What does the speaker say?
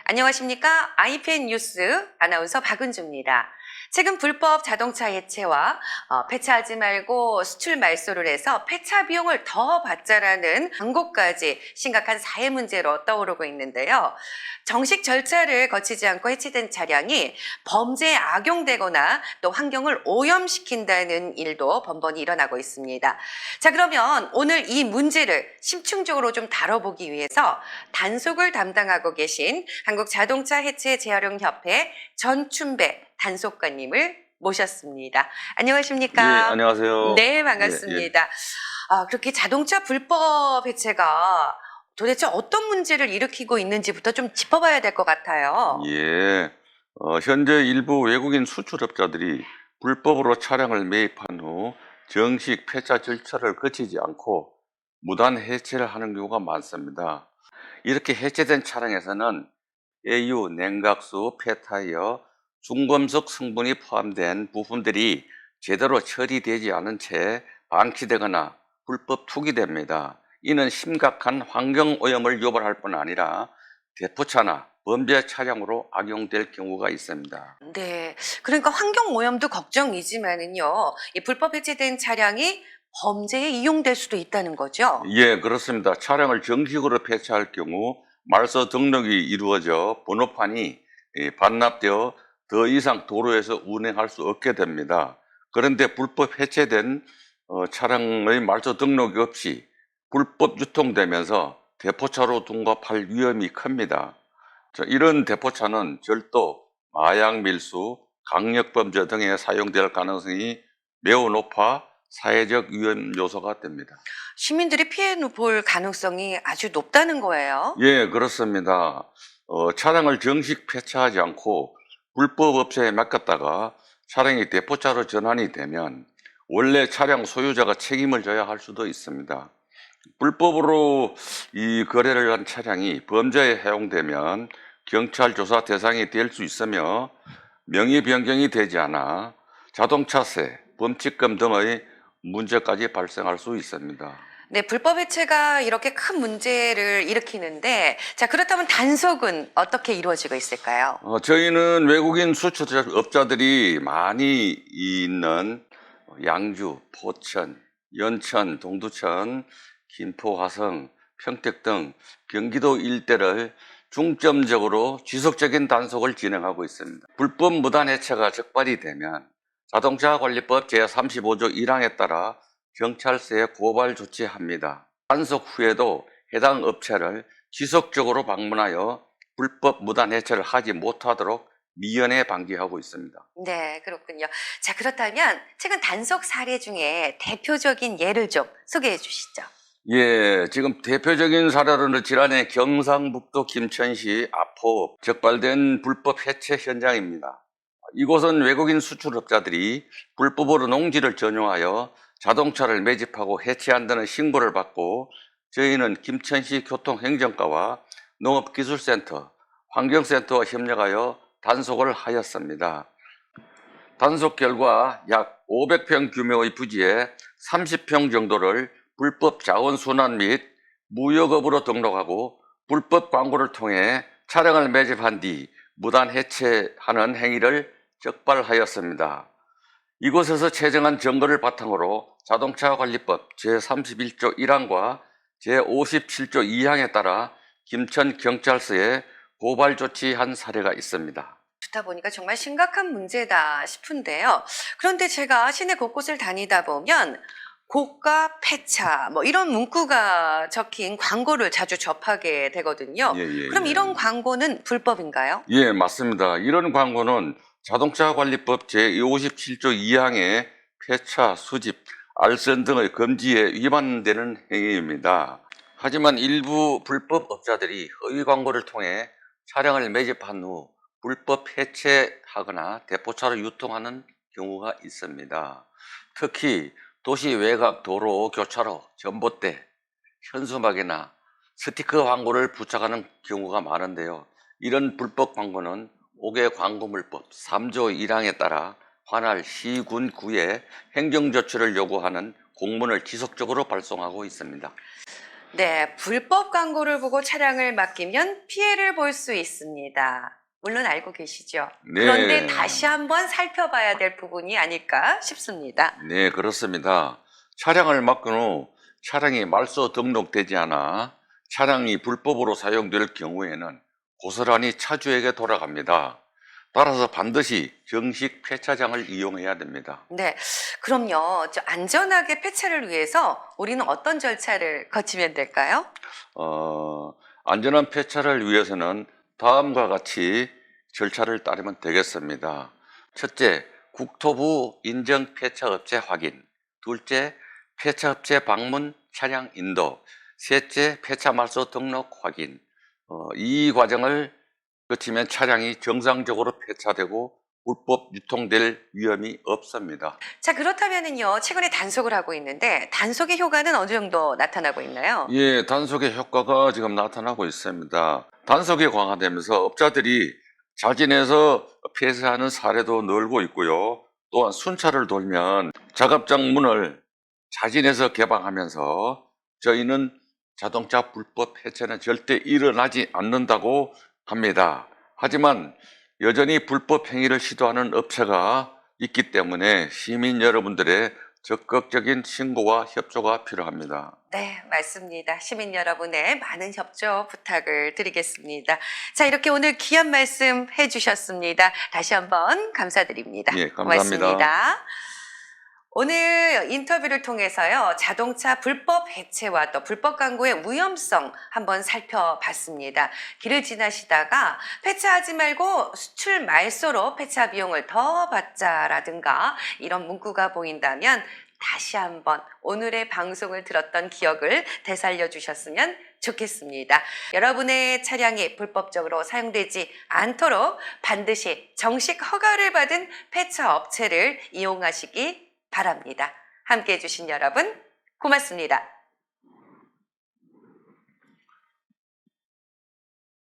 안녕하십니까? IPN 뉴스 아나운서 박은주입니다. 최근 불법 자동차 해체와 폐차하지 말고 수출 말소를 해서 폐차 비용을 더 받자라는 광고까지 심각한 사회 문제로 떠오르고 있는데요. 정식 절차를 거치지 않고 해체된 차량이 범죄에 악용되거나 또 환경을 오염시킨다는 일도 번번이 일어나고 있습니다. 자, 그러면 오늘 이 문제를 심층적으로 좀 다뤄보기 위해서 단속을 담당하고 계신 한국자동차 해체 재활용 협회 전춘배 단속관님을 모셨습니다. 안녕하십니까? 예, 안녕하세요. 네, 반갑습니다. 그렇게 자동차 불법 해체가 도대체 어떤 문제를 일으키고 있는지부터 좀 짚어봐야 될 것 같아요. 예, 현재 일부 외국인 수출업자들이 불법으로 차량을 매입한 후 정식 폐차 절차를 거치지 않고 무단 해체를 하는 경우가 많습니다. 이렇게 해체된 차량에서는 AU, 냉각수, 폐타이어, 중금속 성분이 포함된 부품들이 제대로 처리되지 않은 채 방치되거나 불법 투기됩니다. 이는 심각한 환경오염을 유발할 뿐 아니라 대포차나 범죄 차량으로 악용될 경우가 있습니다. 네, 그러니까 환경 오염도 걱정이지만은요, 이 불법 해체된 차량이 범죄에 이용될 수도 있다는 거죠. 예, 그렇습니다. 차량을 정식으로 폐차할 경우 말소 등록이 이루어져 번호판이 반납되어 더 이상 도로에서 운행할 수 없게 됩니다. 그런데 불법 해체된 차량의 말소 등록이 없이 불법 유통되면서 대포차로 둔갑할 위험이 큽니다. 이런 대포차는 절도, 마약 밀수, 강력범죄 등에 사용될 가능성이 매우 높아 사회적 위험 요소가 됩니다. 시민들이 피해 볼 가능성이 아주 높다는 거예요. 예, 그렇습니다. 차량을 정식 폐차하지 않고 불법 업체에 맡겼다가 차량이 대포차로 전환이 되면 원래 차량 소유자가 책임을 져야 할 수도 있습니다. 불법으로 이 거래를 한 차량이 범죄에 해용되면 경찰 조사 대상이 될 수 있으며 명의 변경이 되지 않아 자동차세, 범칙금 등의 문제까지 발생할 수 있습니다. 네, 불법 해체가 이렇게 큰 문제를 일으키는데, 자, 그렇다면 단속은 어떻게 이루어지고 있을까요? 저희는 외국인 수출업자들이 많이 있는 양주, 포천, 연천, 동두천, 김포, 화성, 평택 등 경기도 일대를 중점적으로 지속적인 단속을 진행하고 있습니다. 불법 무단 해체가 적발이 되면 자동차관리법 제35조 1항에 따라 경찰서에 고발 조치합니다. 단속 후에도 해당 업체를 지속적으로 방문하여 불법 무단 해체를 하지 못하도록 미연에 방지하고 있습니다. 네, 그렇군요. 자, 그렇다면 최근 단속 사례 중에 대표적인 예를 좀 소개해 주시죠. 예, 지금 대표적인 사례로는 지난해 경상북도 김천시 아포 적발된 불법 해체 현장입니다. 이곳은 외국인 수출업자들이 불법으로 농지를 전용하여 자동차를 매집하고 해체한다는 신고를 받고 저희는 김천시 교통행정과와 농업기술센터, 환경센터와 협력하여 단속을 하였습니다. 단속 결과 약 500평 규모의 부지에 30평 정도를 불법 자원순환 및 무역업으로 등록하고 불법 광고를 통해 차량을 매집한 뒤 무단 해체하는 행위를 적발하였습니다. 이곳에서 채정한 증거를 바탕으로 자동차관리법 제31조 1항과 제57조 2항에 따라 김천경찰서에 고발 조치한 사례가 있습니다. 듣다 보니까 정말 심각한 문제다 싶은데요. 그런데 제가 시내 곳곳을 다니다 보면 고가 폐차 뭐 이런 문구가 적힌 광고를 자주 접하게 되거든요. 그럼 이런 광고는 불법인가요? 예, 맞습니다. 이런 광고는 자동차관리법 제57조 2항의 폐차, 수집, 알선 등의 금지에 위반되는 행위입니다. 하지만 일부 불법 업자들이 허위 광고를 통해 차량을 매집한 후 불법 해체하거나 대포차로 유통하는 경우가 있습니다. 특히 도시 외곽 도로, 교차로, 전봇대, 현수막이나 스티커 광고를 부착하는 경우가 많은데요. 이런 불법 광고는 5개 광고물법 3조 1항에 따라 관할 시, 군, 구에 행정조치를 요구하는 공문을 지속적으로 발송하고 있습니다. 네, 불법 광고를 보고 차량을 맡기면 피해를 볼 수 있습니다. 물론 알고 계시죠? 네. 그런데 다시 한번 살펴봐야 될 부분이 아닐까 싶습니다. 네, 그렇습니다. 차량을 맡긴 후 차량이 말소 등록되지 않아 차량이 불법으로 사용될 경우에는 고스란히 차주에게 돌아갑니다. 따라서 반드시 정식 폐차장을 이용해야 됩니다. 네, 그럼요. 안전하게 폐차를 위해서 우리는 어떤 절차를 거치면 될까요? 안전한 폐차를 위해서는 다음과 같이 절차를 따르면 되겠습니다. 첫째, 국토부 인정 폐차업체 확인. 둘째, 폐차업체 방문 차량 인도. 셋째, 폐차 말소 등록 확인. 이 과정을 거치면 차량이 정상적으로 폐차되고 불법 유통될 위험이 없습니다. 자, 그렇다면은요, 최근에 단속을 하고 있는데, 단속의 효과는 어느 정도 나타나고 있나요? 예, 단속의 효과가 지금 나타나고 있습니다. 단속이 강화되면서 업자들이 자진해서 폐쇄하는 사례도 늘고 있고요. 또한 순찰을 돌면 작업장 문을 자진해서 개방하면서 저희는 자동차 불법 폐차는 절대 일어나지 않는다고 합니다. 하지만 여전히 불법 행위를 시도하는 업체가 있기 때문에 시민 여러분들의 적극적인 신고와 협조가 필요합니다. 네, 맞습니다. 시민 여러분의 많은 협조 부탁을 드리겠습니다. 자, 이렇게 오늘 귀한 말씀 해주셨습니다. 다시 한번 감사드립니다. 예, 감사합니다. 고맙습니다. 오늘 인터뷰를 통해서요, 자동차 불법 해체와 또 불법 광고의 위험성 한번 살펴봤습니다. 길을 지나시다가 폐차하지 말고 수출 말소로 폐차 비용을 더 받자라든가 이런 문구가 보인다면 다시 한번 오늘의 방송을 들었던 기억을 되살려 주셨으면 좋겠습니다. 여러분의 차량이 불법적으로 사용되지 않도록 반드시 정식 허가를 받은 폐차 업체를 이용하시기 바랍니다. 함께 해주신 여러분 고맙습니다.